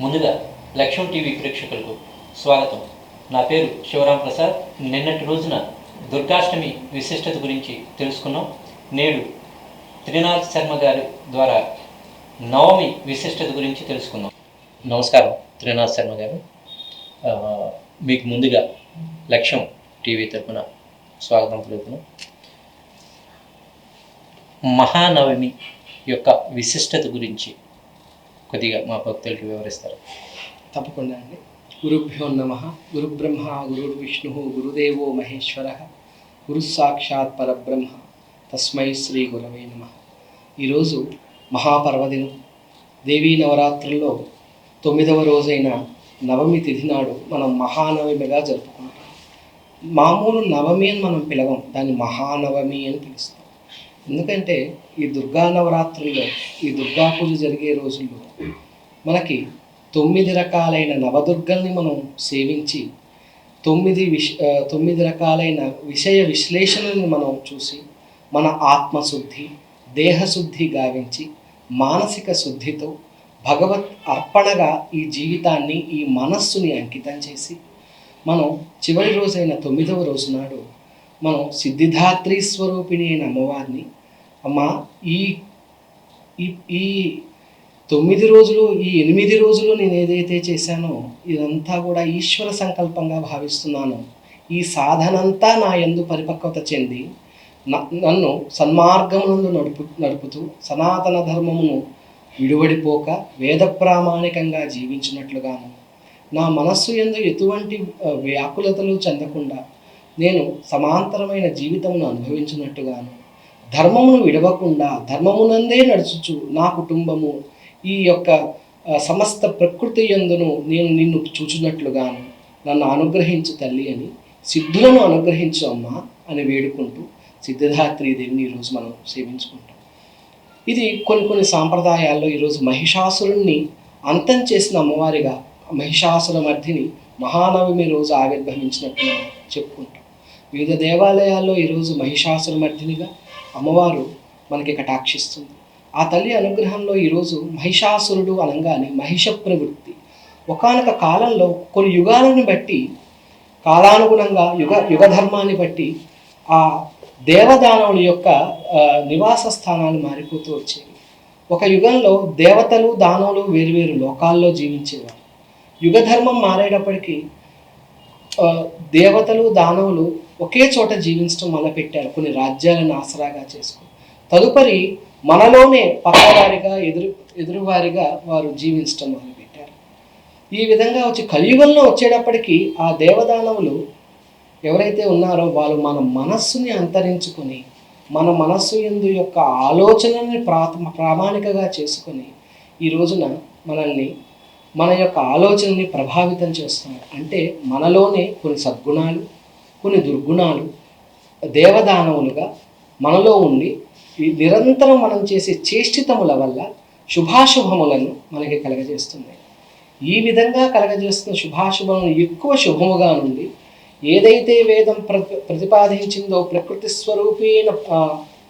ముందుగా లక్ష్యం టీవీ ప్రేక్షకులకు స్వాగతం. నా పేరు శివరాం ప్రసాద్. నిన్నటి రోజున దుర్గాష్టమి విశిష్టత గురించి తెలుసుకున్నాం. నేడు త్రినాథ్ శర్మ గారి ద్వారా నవమి విశిష్టత గురించి తెలుసుకున్నాం. నమస్కారం త్రినాథ్ శర్మ గారు, మీకు ముందుగా లక్ష్యం టీవీ తరపున స్వాగతం పలుకుతున్నాం. మహానవమి యొక్క విశిష్టత గురించి కొద్దిగా మా భక్తులకి వివరిస్తారు? తప్పకుండా అండి. గురుభ్యో నమః. గురు బ్రహ్మ గురు విష్ణు గురుదేవో మహేశ్వర గురు సాక్షాత్ పరబ్రహ్మ తస్మై శ్రీ గురవే నమః. ఈరోజు మహాపర్వదినం. దేవీ నవరాత్రుల్లో 9వ రోజైన నవమి తిథి నాడు మనం మహానవమిగా జరుపుకుంటాం. మామూలు నవమి అని మనం పిలవం, దాన్ని మహానవమి అని పిలుస్తాం. ఎందుకంటే ఈ దుర్గా నవరాత్రుల్లో, ఈ దుర్గా పూజ జరిగే రోజుల్లో మనకి 9 రకాలైన నవదుర్గల్ని మనం సేవించి 9 రకాలైన విషయ విశ్లేషణని మనం చూసి మన ఆత్మశుద్ధి, దేహశుద్ధి గావించి మానసిక శుద్ధితో భగవత్ అర్పణగా ఈ జీవితాన్ని, ఈ మనస్సుని అంకితం చేసి మనం చివరి రోజైన 9వ రోజు నాడు మనం సిద్ధిదాత్రి స్వరూపిణి అయిన అమ్మవారిని, అమ్మ ఈ ఈ 9 రోజులు, ఈ 8 రోజులు నేను ఏదైతే చేశానో ఇదంతా కూడా ఈశ్వర సంకల్పంగా భావిస్తున్నాను. ఈ సాధనంతా నా యందు పరిపక్వత చెంది నన్ను సన్మార్గమునందు నడుపుతూ సనాతన ధర్మమును విడువడిపోక వేద ప్రామాణికంగా జీవించినట్లుగాను, నా మనస్సు యందు ఎటువంటి వ్యాకులతలు చెందకుండా నేను సమాంతరమైన జీవితమును అనుభవించినట్టుగాను, ధర్మమును విడవకుండా ధర్మమునందే నడుచుచు నా కుటుంబము, ఈ యొక్క సమస్త ప్రకృతి యందును నేను నిన్ను చూచున్నట్లుగాను నన్ను అనుగ్రహించు తల్లి అని, సిద్ధులను అనుగ్రహించు అమ్మ అని వేడుకుంటూ సిద్ధిదాత్రీదేవిని ఈరోజు మనం సేవించుకుంటాం. ఇది కొన్ని సాంప్రదాయాల్లో ఈరోజు మహిషాసురుణ్ణి అంతం చేసిన అమ్మవారిగా మహిషాసుర మర్దిని మహానవమి రోజు ఆవిర్భవించినట్టు మనం చెప్పుకుంటాం. వివిధ దేవాలయాల్లో ఈరోజు మహిషాసుర మర్దినిగా అమ్మవారు మనకి కటాక్షిస్తుంది. ఆ తల్లి అనుగ్రహంలో ఈరోజు మహిషాసురుడు అనగానే మహిష ప్రవృత్తి ఒకానొక కాలంలో కొన్ని యుగాలను బట్టి, కాలానుగుణంగా యుగ ధర్మాన్ని బట్టి ఆ దేవదానవుల యొక్క నివాస స్థానాలు మారిపోతూ వచ్చేవి. ఒక యుగంలో దేవతలు దానవులు వేరువేరు లోకాల్లో జీవించేవారు. యుగ ధర్మం మారేటప్పటికీ దేవతలు దానవులు ఒకే చోట జీవించడం మొదలుపెట్టారు, కొన్ని రాజ్యాలను ఆసరాగా చేసుకుని. తదుపరి మనలోనే పక్కవారిగా ఎదురువారిగా వారు జీవించడం మొదలుపెట్టారు. ఈ విధంగా వచ్చి కలియుగంలో వచ్చేటప్పటికీ ఆ దేవదానవులు ఎవరైతే ఉన్నారో వాళ్ళు మన మనస్సుని అంతరించుకొని, మన మనస్సు యందు యొక్క ఆలోచనని ప్రామాణికగా చేసుకొని ఈ రోజున మనల్ని, మన యొక్క ఆలోచనని ప్రభావితం చేస్తున్నారు. అంటే మనలోనే కొన్ని సద్గుణాలు, కొన్ని దుర్గుణాలు దేవదానవులుగా మనలో ఉండి నిరంతరం మనం చేసే చేష్టితముల వల్ల శుభాశుభములను మనకి కలగజేస్తున్నాయి. ఈ విధంగా కలగజేస్తున్న శుభాశుభములను ఎక్కువ శుభముగా నుండి ఏదైతే వేదం ప్రతిపాదించిందో ప్రకృతి స్వరూపైన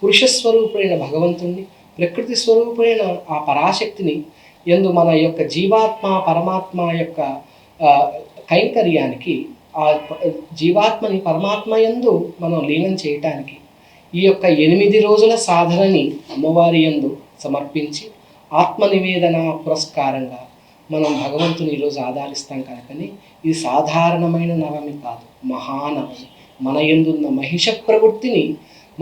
పురుష స్వరూపైన భగవంతుణ్ణి, ప్రకృతి స్వరూపైన ఆ పరాశక్తిని యందు మన యొక్క జీవాత్మ పరమాత్మ యొక్క కైంకర్యానికి, ఆ జీవాత్మని పరమాత్మ యందు మనం లీనం చేయటానికి ఈ యొక్క 8 రోజుల సాధనని అమ్మవారి యందు సమర్పించి ఆత్మనివేదన పురస్కారంగా మనం భగవంతుని ఈరోజు ఆధారిస్తాం. కనుకని ఇది సాధారణమైన నవమి కాదు, మహానవమి. మన యందున్న మహిష ప్రవృత్తిని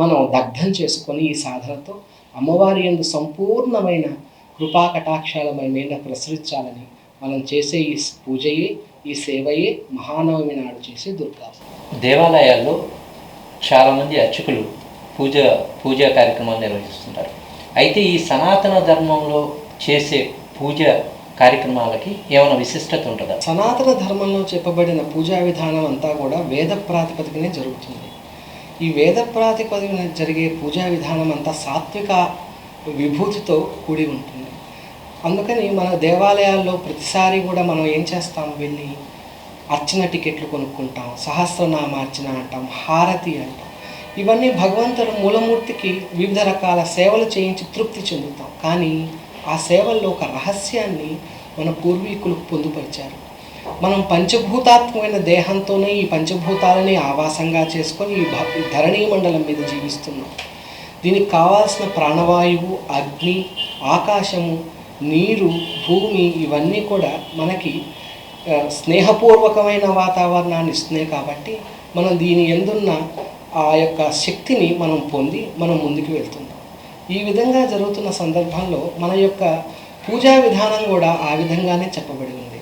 మనం దగ్ధం చేసుకొని ఈ సాధనతో అమ్మవారి యందు సంపూర్ణమైన కృపా కటాక్షాల మీద ప్రసరించాలని మనం చేసే ఈ పూజయే, ఈ సేవయే మహానవమి నాడు చేసే దుర్గా. దేవాలయాల్లో చాలామంది అర్చకులు పూజా కార్యక్రమాలు నిర్వహిస్తుంటారు. అయితే ఈ సనాతన ధర్మంలో చేసే పూజ కార్యక్రమాలకి ఏమైనా విశిష్టత ఉంటుందా? సనాతన ధర్మంలో చెప్పబడిన పూజా విధానం అంతా కూడా వేద ప్రాతిపదికనే జరుగుతుంది. ఈ వేద ప్రాతిపదికన జరిగే పూజా విధానం అంతా సాత్విక విభూతితో కూడి ఉంటుంది. అందుకని మన దేవాలయాల్లో ప్రతిసారి కూడా మనం ఏం చేస్తాం, వెళ్ళి అర్చన టికెట్లు కొనుక్కుంటాం, సహస్రనామార్చన అంటాం, హారతి అంటాం. ఇవన్నీ భగవంతుడు మూలమూర్తికి వివిధ రకాల సేవలు చేయించి తృప్తి చెందుతాం. కానీ ఆ సేవల్లో ఒక రహస్యాన్ని, మన పూర్వీకులు పొందుపరిచారు. మనం పంచభూతాత్మకమైన దేహంతోనే ఈ పంచభూతాలని ఆవాసంగా చేసుకొని ఈ ధరణీ మండలం మీద జీవిస్తున్నాం. దీనికి కావాల్సిన ప్రాణవాయువు, అగ్ని, ఆకాశము, నీరు, భూమి ఇవన్నీ కూడా మనకి స్నేహపూర్వకమైన వాతావరణాన్ని ఇస్తున్నాయి. కాబట్టి మనం దీని యందున్న ఆ యొక్క శక్తిని మనం పొంది మనం ముందుకు వెళ్తున్నాం. ఈ విధంగా జరుగుతున్న సందర్భంలో మన యొక్క పూజా విధానం కూడా ఆ విధంగానే చెప్పబడి ఉంది.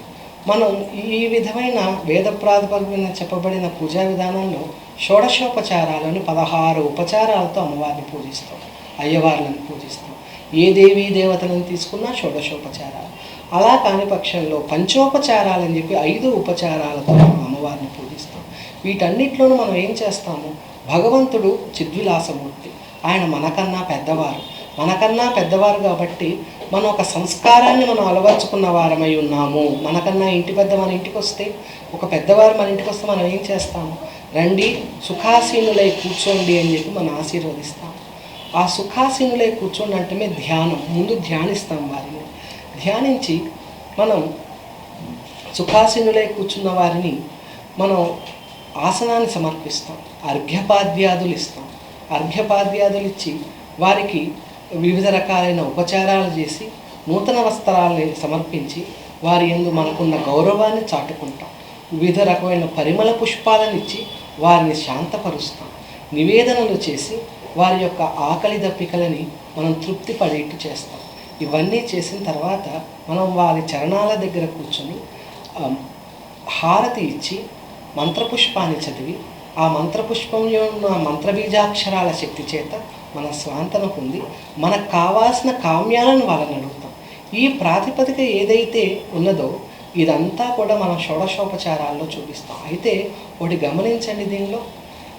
మనం ఈ విధమైన వేద ప్రాతిపదికన చెప్పబడిన పూజా విధానంలో షోడశోపచారాలను 16 ఉపచారాలతో అమ్మవారిని పూజిస్తాం, అయ్యవార్లను పూజిస్తాం. ఏ దేవీ దేవతలను తీసుకున్నా షోడశోపచారాలు. అలా కాని పక్షంలో పంచోపచారాలని చెప్పి 5 ఉపచారాలతో మనం అమ్మవారిని పూజిస్తాం. వీటన్నిటిలోనూ మనం ఏం చేస్తాము, భగవంతుడు చిద్విలాసమూర్తి, ఆయన మనకన్నా పెద్దవారు కాబట్టి మనం ఒక సంస్కారాన్ని మనం అలవర్చుకున్న వారమై ఉన్నాము. మనకన్నా ఇంటి పెద్ద మన ఇంటికి వస్తే, ఒక పెద్దవారు మన ఇంటికి వస్తే మనం ఏం చేస్తాము, రండి సుఖాసీనులై కూర్చోండి అని చెప్పి మనం ఆశీర్వదిస్తాం. ఆ సుఖాసీనులై కూర్చోండి అంటే ధ్యానం, ముందు ధ్యానిస్తాం. వారిని ధ్యానించి మనం సుఖాసీనులై కూర్చున్న వారిని మనం ఆసనాన్ని సమర్పిస్తాం, అర్ఘ్యపాద్యాదులు ఇస్తాం. అర్ఘ్యపాద్యాదులు ఇచ్చి వారికి వివిధ రకాలైన ఉపచారాలు చేసి నూతన వస్త్రాలని సమర్పించి వారి యందు మనకున్న గౌరవాన్ని చాటుకుంటాం. వివిధ రకమైన పరిమళ పుష్పాలను ఇచ్చి వారిని శాంతపరుస్తాం. నివేదనలు చేసి వారి యొక్క ఆకలి దప్పికలని మనం తృప్తి పడేట్టు చేస్తాం. ఇవన్నీ చేసిన తర్వాత మనం వారి చరణాల దగ్గర కూర్చొని హారతి ఇచ్చి మంత్రపుష్పాన్ని చదివి ఆ మంత్రపుష్పంలో ఉన్న మంత్రబీజాక్షరాల శక్తి చేత మన స్వాంతన పొంది మనకు కావాల్సిన కామ్యాలను వాళ్ళని అడుగుతాం. ఈ ప్రాతిపదిక ఏదైతే ఉన్నదో ఇదంతా కూడా మనం షోడశోపచారాల్లో చూపిస్తాం. అయితే ఒకటి గమనించండి, దీనిలో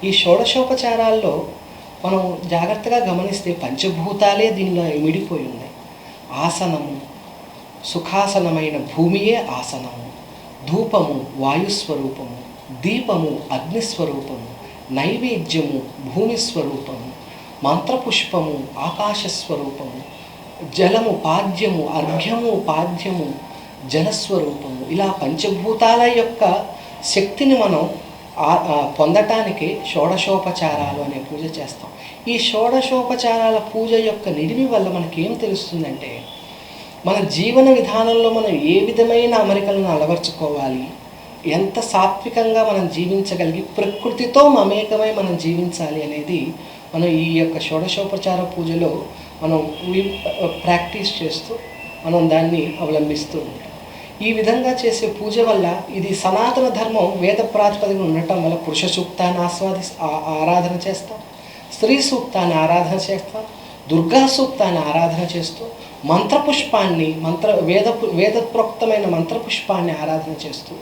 ఈ షోడశోపచారాల్లో మనం జాగ్రత్తగా గమనిస్తే పంచభూతాలే దీనిలో ఇమిడిపోయి ఉన్నాయి. ఆసనము, సుఖాసనమైన భూమియే ఆసనము, ధూపము వాయుస్వరూపము, దీపము అగ్నిస్వరూపము, నైవేద్యము భూమిస్వరూపము, మంత్రపుష్పము ఆకాశస్వరూపము, జలము పాద్యము, అర్ఘ్యము పాద్యము జలస్వరూపము. ఇలా పంచభూతాల యొక్క శక్తిని మనం పొందటానికి షోడశోపచారాలు అనే పూజ చేస్తాం. ఈ షోడశోపచారాల పూజ యొక్క నిడివి వల్ల మనకేం తెలుస్తుందంటే, మన జీవన విధానంలో మనం ఏ విధమైన అమరికలను అలవర్చుకోవాలి, ఎంత సాత్వికంగా మనం జీవించగలిగి ప్రకృతితో మమేకమై మనం జీవించాలి అనేది మనం ఈ యొక్క షోడశోపచార పూజలో మనం ప్రాక్టీస్ చేస్తూ మనం దాన్ని అవలంబిస్తూ ఉంటాం. ఈ విధంగా చేసే పూజ వల్ల ఇది సనాతన ధర్మం వేద ప్రాతిపదికన ఉండటం వల్ల పురుష సూక్తాన్ని ఆరాధన చేస్తాం, స్త్రీ సూక్తాన్ని ఆరాధన చేస్తాం, దుర్గా సూక్తాన్ని ఆరాధన చేస్తూ మంత్రపుష్పాన్ని వేదప్రోక్తమైన మంత్రపుష్పాన్ని ఆరాధన చేస్తూ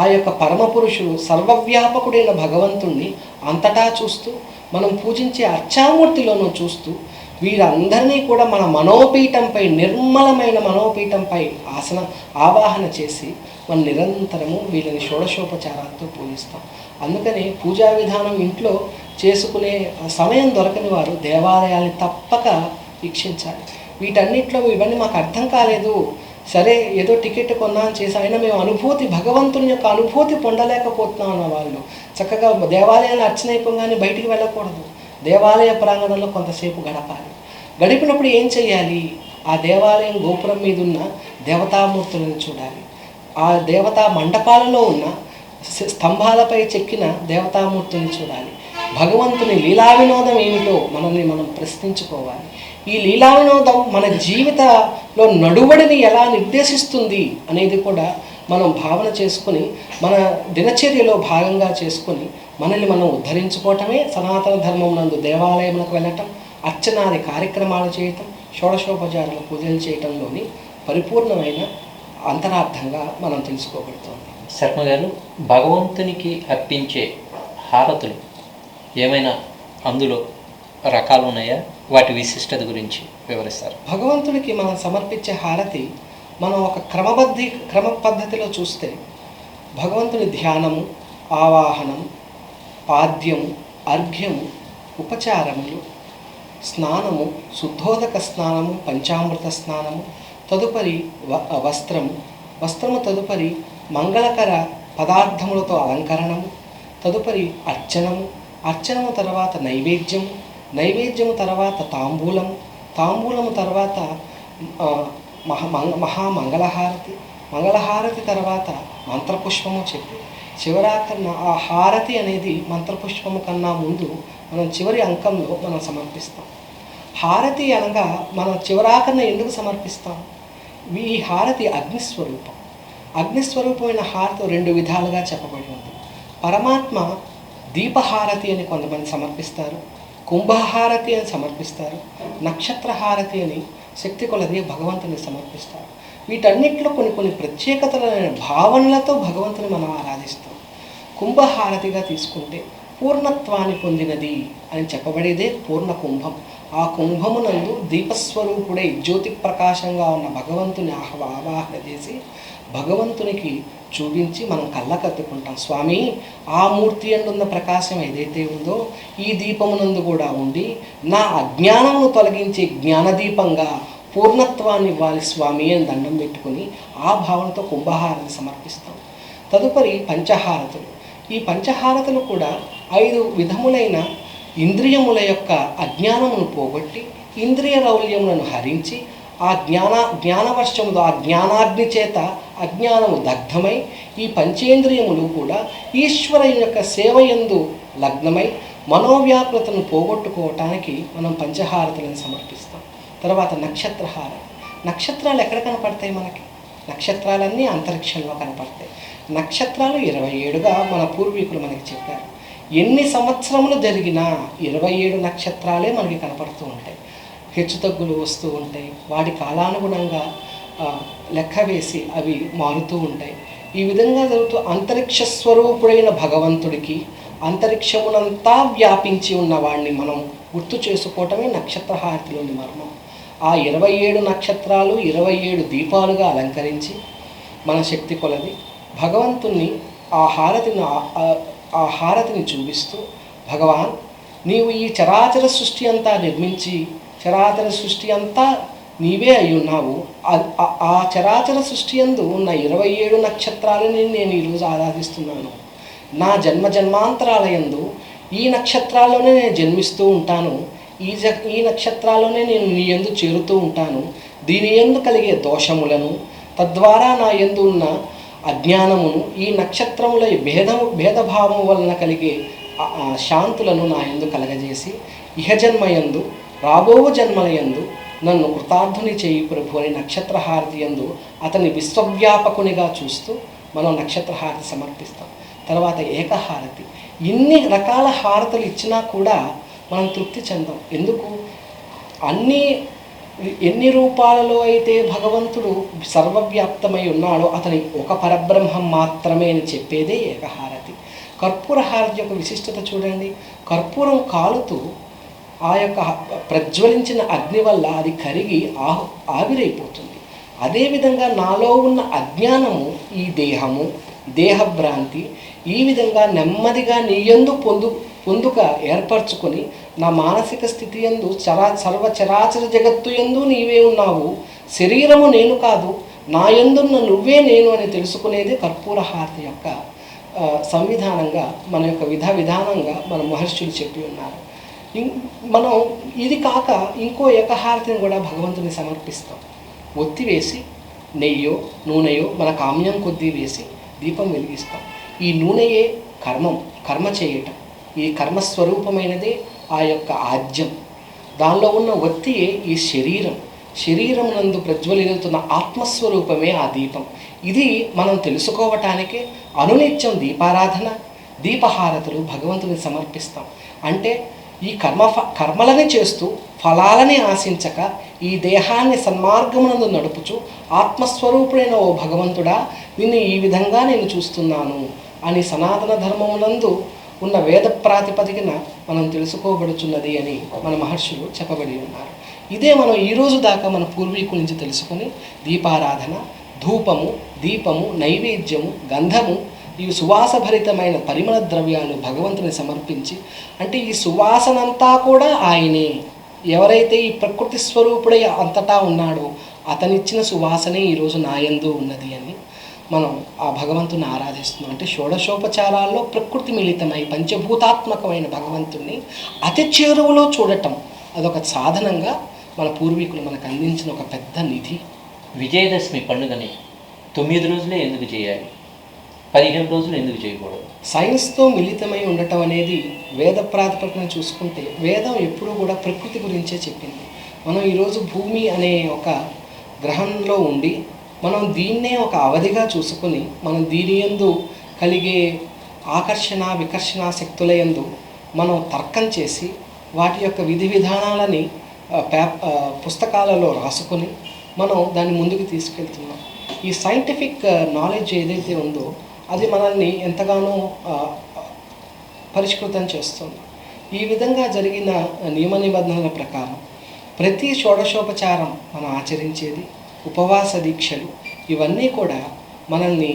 ఆ యొక్క పరమపురుషుడు సర్వవ్యాపకుడైన భగవంతుణ్ణి అంతటా చూస్తూ మనం పూజించే అర్చామూర్తిలోనూ చూస్తూ వీరందరినీ కూడా మన మనోపీఠంపై, నిర్మలమైన మనోపీఠంపై ఆవాహన చేసి మనం నిరంతరము వీళ్ళని షోడశోపచారాలతో పూజిస్తాం. అందుకని పూజా విధానం ఇంట్లో చేసుకునే సమయం దొరకని వారు దేవాలయాన్ని తప్పక వీక్షించాలి. వీటన్నిటిలో ఇవన్నీ మాకు అర్థం కాలేదు, సరే ఏదో టికెట్ కొన్నాను చేసి అయినా మేము భగవంతుని యొక్క అనుభూతి పొందలేకపోతున్నాం అన్న వాళ్ళు చక్కగా దేవాలయాన్ని అర్చన అయిపోగానే బయటికి వెళ్ళకూడదు, దేవాలయ ప్రాంగణంలో కొంతసేపు గడపాలి. గడిపినప్పుడు ఏం చేయాలి, ఆ దేవాలయం గోపురం మీద ఉన్న దేవతామూర్తులను చూడాలి, ఆ దేవతా మండపాలలో ఉన్న స్తంభాలపై చెక్కిన దేవతామూర్తిని చూడాలి. భగవంతుని లీలా వినోదం ఏమిటో మనల్ని మనం ప్రశ్నించుకోవాలి. ఈ లీలా వినోదం మన జీవితంలో నడువడిని ఎలా నిర్దేశిస్తుంది అనేది కూడా మనం భావన చేసుకొని మన దినచర్యలో భాగంగా చేసుకొని మనల్ని మనం ఉద్ధరించుకోవటమే సనాతన ధర్మం నందు దేవాలయములకు వెళ్ళటం, అర్చనాది కార్యక్రమాలు చేయటం, షోడశోపచారాల పూజలు చేయటంలోని పరిపూర్ణమైన అంతరార్థంగా మనం తెలుసుకోబడుతుంది. శర్మ గారు, భగవంతునికి అర్పించే హారతులు ఏమైనా అందులో రకాలు ఉన్నాయా? వాటి విశిష్టత గురించి వివరిస్తారు. భగవంతుడికి మనం సమర్పించే హారతి మనం ఒక క్రమ పద్ధతిలో చూస్తే భగవంతుని ధ్యానము, ఆవాహనం, పాద్యము, అర్ఘ్యము, ఉపచారములు, స్నానము, శుద్ధోదక స్నానము, పంచామృత స్నానము, తదుపరి వస్త్రము, వస్త్రము తదుపరి మంగళకర పదార్థములతో అలంకరణము, తదుపరి అర్చనము, అర్చనము తర్వాత నైవేద్యము, నైవేద్యము తర్వాత తాంబూలము, తాంబూలము తర్వాత మహామంగళహారతి, మంగళహారతి తర్వాత మంత్రపుష్పము చెప్పి చివరాకన్న ఆ హారతి అనేది మంత్రపుష్పము కన్నా ముందు మనం చివరి అంకంలో మనం సమర్పిస్తాం. హారతి అనగా మనం చివరాకన్నా ఎందుకు సమర్పిస్తాం? ఈ హారతి అగ్నిస్వరూపం. అగ్నిస్వరూపమైన హారతి 2 విధాలుగా చెప్పబడి ఉంది. పరమాత్మ దీపహారతి అని కొంతమంది సమర్పిస్తారు, కుంభహారతి అని సమర్పిస్తారు, నక్షత్రహారతి అని శక్తి కొలది భగవంతుని సమర్పిస్తారు. వీటన్నిటిలో కొన్ని ప్రత్యేకతలైన భావనలతో భగవంతుని మనం ఆరాధిస్తాం. కుంభహారతిగా తీసుకుంటే పూర్ణత్వాన్ని పొందినది అని చెప్పబడేదే పూర్ణ కుంభం. ఆ కుంభమునందు దీపస్వరూపుడై జ్యోతి ప్రకాశంగా ఉన్న భగవంతుని ఆవాహన చేసి భగవంతునికి చూపించి మనం కళ్ళకత్తుకుంటాం. స్వామి, ఆ మూర్తి అందున్న ప్రకాశం ఏదైతే ఉందో ఈ దీపమునందు కూడా ఉండి నా అజ్ఞానమును తొలగించే జ్ఞానదీపంగా పూర్ణత్వాన్ని ఇవ్వాలి స్వామి అని దండం పెట్టుకుని ఆ భావనతో కుంభహారతి సమర్పిస్తాం. తదుపరి పంచహారతులు. ఈ పంచహారతులు కూడా 5 విధములైన ఇంద్రియముల యొక్క అజ్ఞానమును పోగొట్టి ఇంద్రియ రౌల్యములను హరించి ఆ జ్ఞానవర్షముతో ఆ జ్ఞానాగ్ని చేత అజ్ఞానము దగ్ధమై ఈ పంచేంద్రియములు కూడా ఈశ్వరుని యొక్క సేవయందు లగ్నమై మనోవ్యాకులతను పోగొట్టుకోవటానికి మనం పంచహారతులను సమర్పిస్తాం. తర్వాత నక్షత్రహారతి. నక్షత్రాలు ఎక్కడ కనపడతాయి మనకి? నక్షత్రాలన్నీ అంతరిక్షంలో కనపడతాయి. నక్షత్రాలు 27గా మన పూర్వీకులు మనకి చెప్పారు. ఎన్ని సంవత్సరములు జరిగినా 27 నక్షత్రాలే మనకి కనపడుతూ ఉంటాయి. హెచ్చుతగ్గులు వస్తూ ఉంటాయి, వాటి కాలానుగుణంగా లెక్క వేసి అవి మారుతూ ఉంటాయి. ఈ విధంగా జరుగుతూ అంతరిక్ష స్వరూపుడైన భగవంతుడికి అంతరిక్షమునంతా వ్యాపించి ఉన్న వాడిని మనం గుర్తు చేసుకోవటమే నక్షత్రహారతిలోని మర్మం. ఆ 27 నక్షత్రాలు 27 దీపాలుగా అలంకరించి మన శక్తి కొలది భగవంతుణ్ణి ఆ హారతిని చూపిస్తూ, భగవాన్, నీవు ఈ చరాచర సృష్టి అంతా నిర్మించి చరాచర సృష్టి అంతా నీవే అయి ఉన్నావు. ఆ చరాచర సృష్టి యందు ఉన్న 27 నక్షత్రాలని నేను ఈరోజు ఆరాధిస్తున్నాను. నా జన్మాంతరాలయందు ఈ నక్షత్రాల్లోనే నేను జన్మిస్తూ ఉంటాను. ఈ నక్షత్రాల్లోనే నేను నీ యందు చేరుతూ ఉంటాను. దీని యందు కలిగే దోషములను, తద్వారా నా యందు ఉన్న అజ్ఞానమును, ఈ నక్షత్రముల భేదభావము వలన కలిగే శాంతులను నా యందు కలగజేసి ఇహజన్మయందు రాబో జన్మలయందు నన్ను కృతార్థుని చేయి ప్రభు అని నక్షత్రహారతి యందు అతని విశ్వవ్యాపకునిగా చూస్తూ మనం నక్షత్రహారతి సమర్పిస్తాం. తర్వాత ఏకహారతి. ఇన్ని రకాల హారతులు ఇచ్చినా కూడా మనం తృప్తి చెందాం. ఎందుకు? ఎన్ని రూపాలలో అయితే భగవంతుడు సర్వవ్యాప్తమై ఉన్నాడో అతని ఒక పరబ్రహ్మం మాత్రమే అని చెప్పేదే ఏకహారతి. కర్పూర హారతి యొక్క విశిష్టత చూడండి. కర్పూరం కాలుతూ ఆ యొక్క ప్రజ్వలించిన అగ్ని వల్ల అది కరిగి ఆవిరైపోతుంది. అదేవిధంగా నాలో ఉన్న అజ్ఞానము, ఈ దేహము, దేహభ్రాంతి ఈ విధంగా నెమ్మదిగా నీయందు పొందుక ఏర్పరచుకొని నా మానసిక స్థితి యందు సర్వచరాచర జగత్తు యందు నీవే ఉన్నావు, శరీరము నేను కాదు, నా యందున్న నువ్వే నేను అని తెలుసుకునేది కర్పూర హారతి యొక్క సంవిధానంగా మన యొక్క విధానంగా మన మహర్షులు చెప్పి ఉన్నారు. మనం ఇది కాక ఇంకో ఏకహారతిని కూడా భగవంతుని సమర్పిస్తాం. ఒత్తి వేసి నెయ్యో నూనెయో మన కామ్యం కొద్దీ వేసి దీపం వెలిగిస్తాం. ఈ నూనెయే కర్మ చేయటం. ఈ కర్మస్వరూపమైనదే ఆ యొక్క ఆజ్యం. దానిలో ఉన్న ఒత్తియే ఈ శరీరం నందు ప్రజ్వలితున్న ఆత్మస్వరూపమే ఆ దీపం. ఇది మనం తెలుసుకోవటానికే అనునిత్యం దీపారాధన, దీపహారతులు భగవంతుని సమర్పిస్తాం. అంటే ఈ కర్మలని చేస్తూ ఫలాలని ఆశించక ఈ దేహాన్ని సన్మార్గమునందు నడుపుచు ఆత్మస్వరూపుడైన ఓ భగవంతుడా, నిన్ను ఈ విధంగా నేను చూస్తున్నాను అని సనాతన ధర్మమునందు ఉన్న వేద ప్రాతిపదికన మనం తెలుసుకోబడుచున్నది అని మన మహర్షులు చెప్పబడి ఉన్నారు. ఇదే మనం ఈరోజు దాకా మన పూర్వీకుల నుంచి తెలుసుకొని దీపారాధన, ధూపము, దీపము, నైవేద్యము, గంధము, ఈ సువాసభరితమైన పరిమళ ద్రవ్యాలు భగవంతుని సమర్పించి, అంటే ఈ సువాసనంతా కూడా ఆయనే. ఎవరైతే ఈ ప్రకృతి స్వరూపుడై అంతటా ఉన్నాడో అతనిచ్చిన సువాసనే ఈరోజు నా యందు ఉన్నది అని మనం ఆ భగవంతుని ఆరాధిస్తున్నాం. అంటే షోడశోపచారాల్లో ప్రకృతి మిళితమై పంచభూతాత్మకమైన భగవంతుణ్ణి అతి చేరువలో చూడటం అదొక సాధనంగా మన పూర్వీకులు మనకు అందించిన ఒక పెద్ద నిధి. విజయదశమి పండుగని 9 రోజులే ఎందుకు చేయాలి, 15 రోజులు ఎందుకు చేయకూడదు? సైన్స్తో మిళితమై ఉండటం అనేది వేద ప్రాతిపదికన చూసుకుంటే వేదం ఎప్పుడూ కూడా ప్రకృతి గురించే చెప్పింది. మనం ఈరోజు భూమి అనే ఒక గ్రహంలో ఉండి మనం దీన్నే ఒక అవధిగా చూసుకొని మనం దీని యందు కలిగే ఆకర్షణ వికర్షణ శక్తుల యందు మనం తర్కం చేసి వాటి యొక్క విధి విధానాలని పుస్తకాలలో రాసుకొని మనం దాన్ని ముందుకు తీసుకెళ్తున్నాం. ఈ సైంటిఫిక్ నాలెడ్జ్ ఏదైతే ఉందో అది మనల్ని ఎంతగానో పరిష్కృతం చేస్తుంది. ఈ విధంగా జరిగిన నియమ నిబంధనల ప్రకారం ప్రతి షోడశోపచారం మనం ఆచరించేది, ఉపవాస దీక్షలు, ఇవన్నీ కూడా మనల్ని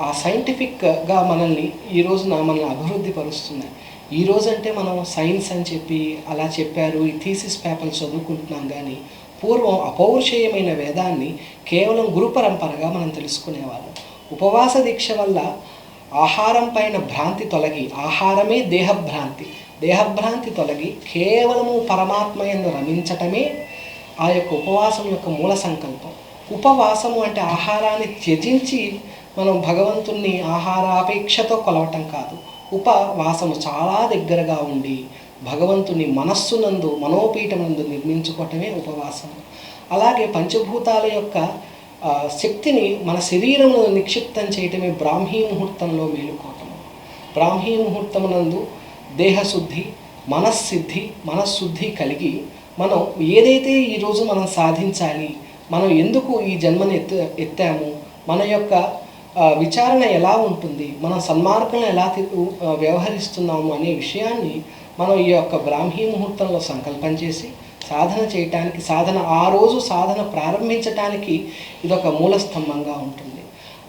ఆ సైంటిఫిక్గా మనల్ని ఈ రోజున మనల్ని అభివృద్ధి పరుస్తున్నాయి. ఈ రోజు అంటే మనం సైన్స్ అని చెప్పి అలా చెప్పారు, ఈ థీసిస్ పేపర్లు చదువుకుంటున్నాం. కానీ పూర్వం అపౌరుషేయమైన వేదాన్ని కేవలం గురు పరంపరగా మనం తెలుసుకునేవాళ్ళం. ఉపవాస దీక్ష వల్ల ఆహారం పైన భ్రాంతి తొలగి, ఆహారమే దేహభ్రాంతి తొలగి కేవలము పరమాత్మయందు రమించటమే ఆ యొక్క ఉపవాసం యొక్క మూల సంకల్పం. ఉపవాసము అంటే ఆహారాన్ని త్యజించి మనం భగవంతుణ్ణి ఆహారాపేక్షతో కొలవటం కాదు. ఉపవాసము చాలా దగ్గరగా ఉండి భగవంతుని మనస్సునందు మనోపీఠమందు నిర్మించుకోవటమే ఉపవాసము. అలాగే పంచభూతాల యొక్క శక్తిని మన శరీరంలో నిక్షిప్తం చేయటమే బ్రాహ్మీ ముహూర్తంలో మేలుకోవటము. బ్రాహ్మీ ముహూర్తమునందు దేహశుద్ధి మనశ్శుద్ధి కలిగి మనం ఏదైతే ఈరోజు మనం సాధించాలి, మనం ఎందుకు ఈ జన్మను ఎత్తాము, మన యొక్క విచారణ ఎలా ఉంటుంది, మనం సన్మార్గంలో ఎలా వ్యవహరిస్తున్నాము అనే విషయాన్ని మనం ఈ యొక్క బ్రాహ్మీ ముహూర్తంలో సంకల్పం చేసి సాధన చేయటానికి, ఆ రోజు సాధన ప్రారంభించటానికి ఇదొక మూలస్తంభంగా ఉంటుంది.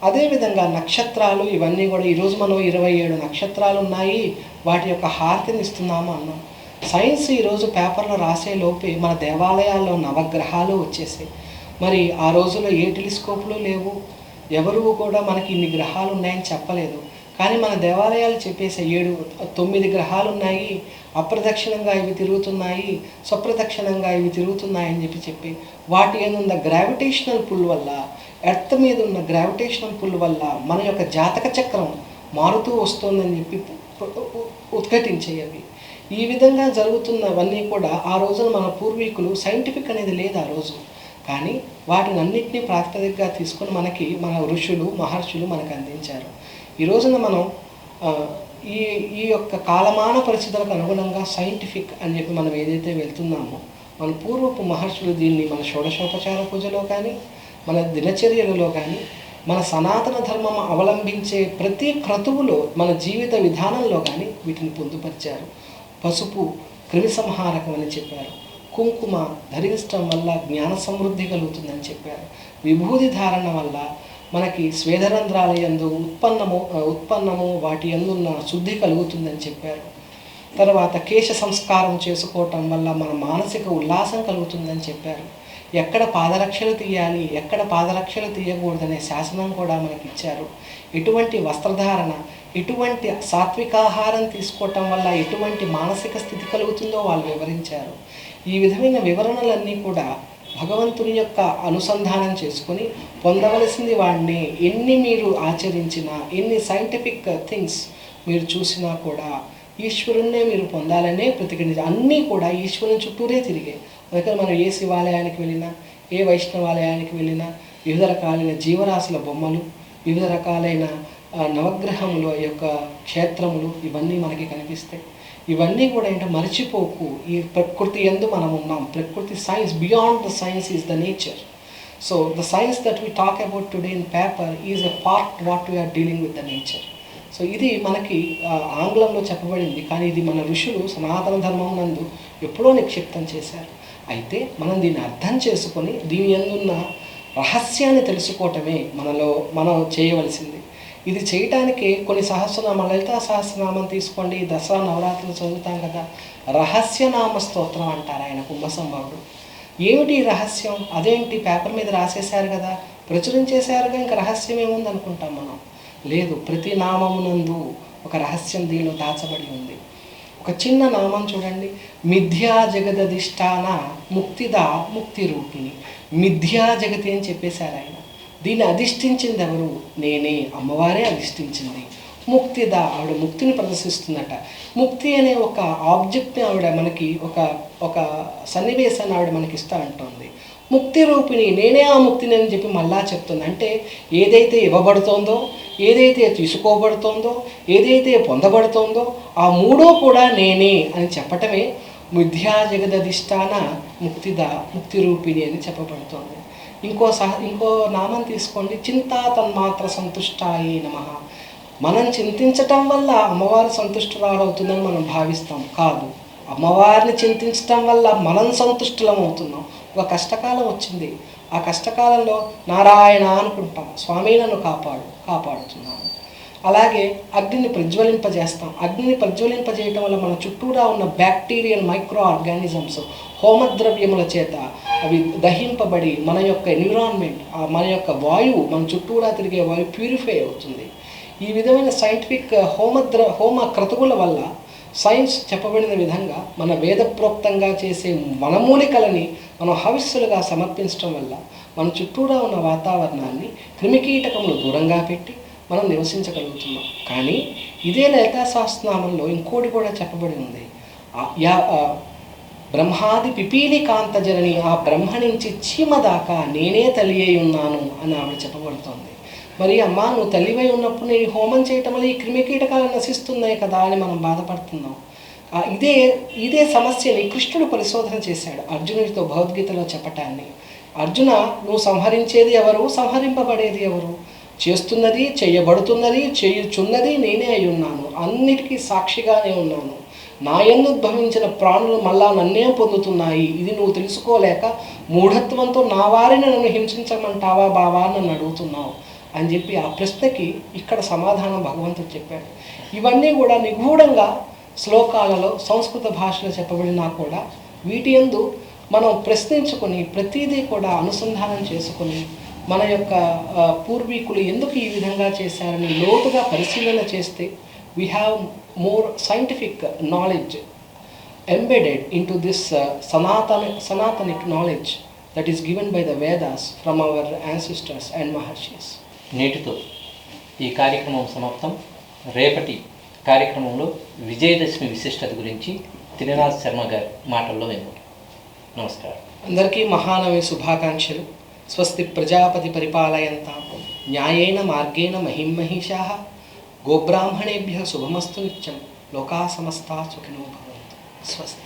అదేవిధంగా నక్షత్రాలు ఇవన్నీ కూడా ఈరోజు మనం 27 నక్షత్రాలు ఉన్నాయి, వాటి యొక్క హారతిని ఇస్తున్నాము అన్నాం. సైన్స్ ఈరోజు పేపర్లో రాసే లోపే మన దేవాలయాల్లో నవగ్రహాలు వచ్చేసాయి. మరి ఆ రోజుల్లో ఏ టెలిస్కోప్లు లేవు, ఎవరు కూడా మనకి ఇన్ని గ్రహాలు ఉన్నాయని చెప్పలేదు. కానీ మన దేవాలయాలు చెప్పేసే 9 గ్రహాలు ఉన్నాయి, అప్రదక్షిణంగా ఇవి తిరుగుతున్నాయి, స్వప్రదక్షిణంగా ఇవి తిరుగుతున్నాయని చెప్పి వాటి ఉన్న గ్రావిటేషనల్ పుల్ వల్ల, ఎర్త్ మీద ఉన్న గ్రావిటేషనల్ పుల్ వల్ల మన యొక్క జాతక చక్రం మారుతూ వస్తుందని చెప్పి ఉద్ఘటించేవి. ఈ విధంగా జరుగుతున్నవన్నీ కూడా ఆ రోజున మన పూర్వీకులు, సైంటిఫిక్ అనేది లేదు ఆ రోజు, కానీ వాటిని అన్నింటినీ ప్రాతిపదికగా తీసుకొని మన ఋషులు మహర్షులు మనకు అందించారు. ఈ రోజున మనం ఈ యొక్క కాలమాన పరిస్థితులకు అనుగుణంగా సైంటిఫిక్ అని చెప్పి మనం ఏదైతే వెళ్తున్నామో, మన పూర్వపు మహర్షులు దీన్ని మన షోడశోపచార పూజలో కానీ, మన దినచర్యలలో కానీ, మన సనాతన ధర్మం అవలంబించే ప్రతి క్రతువులో, మన జీవిత విధానంలో కానీ వీటిని పొందుపరిచారు. పసుపు క్రిమి సంహారకం అని చెప్పారు, కుంకుమ ధరించడం వల్ల జ్ఞాన సమృద్ధి కలుగుతుందని చెప్పారు, విభూతి ధారణ వల్ల మనకి స్వేదరంధ్రాల యందు ఉత్పన్నము వాటి యందున్న శుద్ధి కలుగుతుందని చెప్పారు. తర్వాత కేశ సంస్కారం చేసుకోవటం వల్ల మన మానసిక ఉల్లాసం కలుగుతుందని చెప్పారు. ఎక్కడ పాదరక్షలు తీయాలి, ఎక్కడ పాదరక్షలు తీయకూడదనే శాసనం కూడా మనకి ఇచ్చారు. ఎటువంటి వస్త్రధారణ, ఎటువంటి సాత్వికాహారం తీసుకోవటం వల్ల ఎటువంటి మానసిక స్థితి కలుగుతుందో వాళ్ళు వివరించారు. ఈ విధమైన వివరణలన్నీ కూడా భగవంతుని యొక్క అనుసంధానం చేసుకొని పొందవలసింది వాడిని ఎన్ని మీరు ఆచరించినా, ఎన్ని సైంటిఫిక్ థింగ్స్ మీరు చూసినా కూడా ఈశ్వరుణ్ణే మీరు పొందాలనే ప్రతిఘటించి అన్నీ కూడా ఈశ్వరుని చుట్టూరే తిరిగాయి. అందుకని మనం ఏ శివాలయానికి వెళ్ళినా, ఏ వైష్ణవాలయానికి వెళ్ళినా వివిధ రకాలైన జీవరాశుల బొమ్మలు, వివిధ రకాలైన నవగ్రహముల యొక్క క్షేత్రములు ఇవన్నీ మనకి కనిపిస్తాయి. ఇవన్నీ కూడా ఏంటో మర్చిపోకు, ఈ ప్రకృతి యందు మనం ఉన్నాం. ప్రకృతి science, beyond the science is the nature. So the science that we talk about today in paper is a part what we're dealing with the nature. So ఇది మనకి ఆంగ్లంలో చెప్పబడింది, కానీ ఇది మన ఋషులు సనాతన ధర్మం నందు ఎప్పుడో నిక్షిప్తం చేశారు. అయితే మనం దీన్ని అర్థం చేసుకొని దీని యందున్న రహస్యాన్ని తెలుసుకోవటమే మనం చేయవలసింది. ఇది చేయటానికి కొన్ని సహస్రనామ, లలితా సహస్రనామం తీసుకోండి, దసరా నవరాత్రులు చదువుతాం కదా, రహస్యనామ స్తోత్రం అంటారు ఆయన కుంభసంభవుడు. ఏమిటి ఈ రహస్యం? అదేంటి పేపర్ మీద రాసేశారు కదా, ప్రచురించేశారుగా, ఇంకా రహస్యం ఏముంది అనుకుంటాం మనం. లేదు, ప్రతి నామమునందు ఒక రహస్యం దీనిలో దాచబడి ఉంది. ఒక చిన్న నామం చూడండి, మిథ్యా జగదధిష్టాన ముక్తిదా ముక్తి రూపిణి. మిథ్యా జగతి అని చెప్పేశారు ఆయన. దీన్ని అధిష్ఠించింది ఎవరు? నేనే, అమ్మవారే అధిష్ఠించింది. ముక్తిదా, ఆవిడ ముక్తిని ప్రదర్శిస్తుందట. ముక్తి అనే ఒక ఆబ్జెక్ట్ని ఆవిడ మనకి ఒక సన్నివేశాన్ని ఆవిడ మనకి ఇస్తా అంటోంది. ముక్తి రూపిణి, నేనే ఆ ముక్తిని అని చెప్పి మళ్ళా చెప్తుంది. అంటే ఏదైతే ఇవ్వబడుతోందో, ఏదైతే తీసుకోబడుతోందో, ఏదైతే పొందబడుతోందో ఆ మూడో కూడా నేనే అని చెప్పటమే మిథ్యా జగదధిష్టాన ముక్తిదా ముక్తి రూపిణి అని చెప్పబడుతోంది. ఇంకో నామం తీసుకోండి, చింతా తన్మాత్ర సంతుష్టాయే నమః. మనం చింతించటం వల్ల అమ్మవారు సంతుష్టురాలవుతుందని మనం భావిస్తాం. కాదు, అమ్మవారిని చింతించటం వల్ల మనం సంతుష్టులం అవుతున్నాం. ఒక కష్టకాలం వచ్చింది, ఆ కష్టకాలంలో నారాయణ అనుకుంటాం, స్వామి నన్ను కాపాడుతున్నాను. అలాగే అగ్నిని ప్రజ్వలింపజేస్తాం. అగ్నిని ప్రజ్వలింపజేయటం వల్ల మన చుట్టూరా ఉన్న బ్యాక్టీరియల్ మైక్రో ఆర్గానిజమ్స్ హోమద్రవ్యముల చేత అవి దహింపబడి మన యొక్క ఎన్విరాన్మెంట్, మన యొక్క వాయువు, మన చుట్టూరా తిరిగే వాయువు ప్యూరిఫై అవుతుంది. ఈ విధమైన సైంటిఫిక్ హోమ క్రతువుల వల్ల సైన్స్ చెప్పబడిన విధంగా మన వేదప్రోక్తంగా చేసే వనమూలికలని మనం హవిస్సులుగా సమర్పించడం వల్ల మన చుట్టూరా ఉన్న వాతావరణాన్ని క్రిమికీటకములు దూరంగా పెట్టి మనం నివసించగలుగుతున్నాం. కానీ ఇదే లలితా సహస్రనామంలో ఇంకోటి కూడా చెప్పబడి ఉంది. బ్రహ్మాది పిపీలి కాంత జనని, ఆ బ్రహ్మ నుంచి చీమ దాకా నేనే తల్లి అయి ఉన్నాను అని ఆవిడ చెప్పబడుతోంది. మరి అమ్మ, నువ్వు తల్లివై ఉన్నప్పుడు నేను హోమం చేయటం వల్ల ఈ క్రిమికీటకాలు నశిస్తున్నాయి కదా అని మనం బాధపడుతున్నాం. ఇదే సమస్యని కృష్ణుడు పరిశోధన చేశాడు అర్జునుడితో భగవద్గీతలో చెప్పటాన్ని. అర్జున, నువ్వు సంహరించేది ఎవరు, సంహరింపబడేది ఎవరు? చేస్తున్నది, చేయబడుతున్నది, చేయుచున్నది నేనే అయి ఉన్నాను. అన్నిటికీ సాక్షిగానే ఉన్నాను. నా యందు ఉద్భవించిన ప్రాణులు మళ్ళా నన్నే పొందుతున్నాయి. ఇది నువ్వు తెలుసుకోలేక మూఢత్వంతో నా వారిని నన్ను హింసించమంటావా బావా నన్ను అడుగుతున్నావు అని చెప్పి ఆ ప్రశ్నకి ఇక్కడ సమాధానం భగవంతుడు చెప్పాడు. ఇవన్నీ కూడా నిగూఢంగా శ్లోకాలలో సంస్కృత భాషలో చెప్పబడినా కూడా వీటి యందు మనం ప్రశ్నించుకొని ప్రతిదీ కూడా అనుసంధానం చేసుకొని మన యొక్క పూర్వీకులు ఎందుకు ఈ విధంగా చేశారని లోతుగా పరిశీలన చేస్తే we have more scientific knowledge embedded into this Sanatanic knowledge that is given by the Vedas from our ancestors and Maharshis. నేటితో ఈ కార్యక్రమం సమాప్తం. రేపటి కార్యక్రమంలో విజయదశమి విశిష్టత గురించి త్రినాథ్ శర్మ గారి మాటల్లో విందాం. నమస్కారం. అందరికీ మహానవి శుభాకాంక్షలు. స్వస్తి ప్రజాపతి పరిపాలయంతాం న్యాయేన మార్గేణ మహిమహీషాః గోబ్రాహ్మణేభ్యః శుభమస్తు నిత్యం. లోకా సమస్తా సుఖినో భవంతు. స్వస్తి.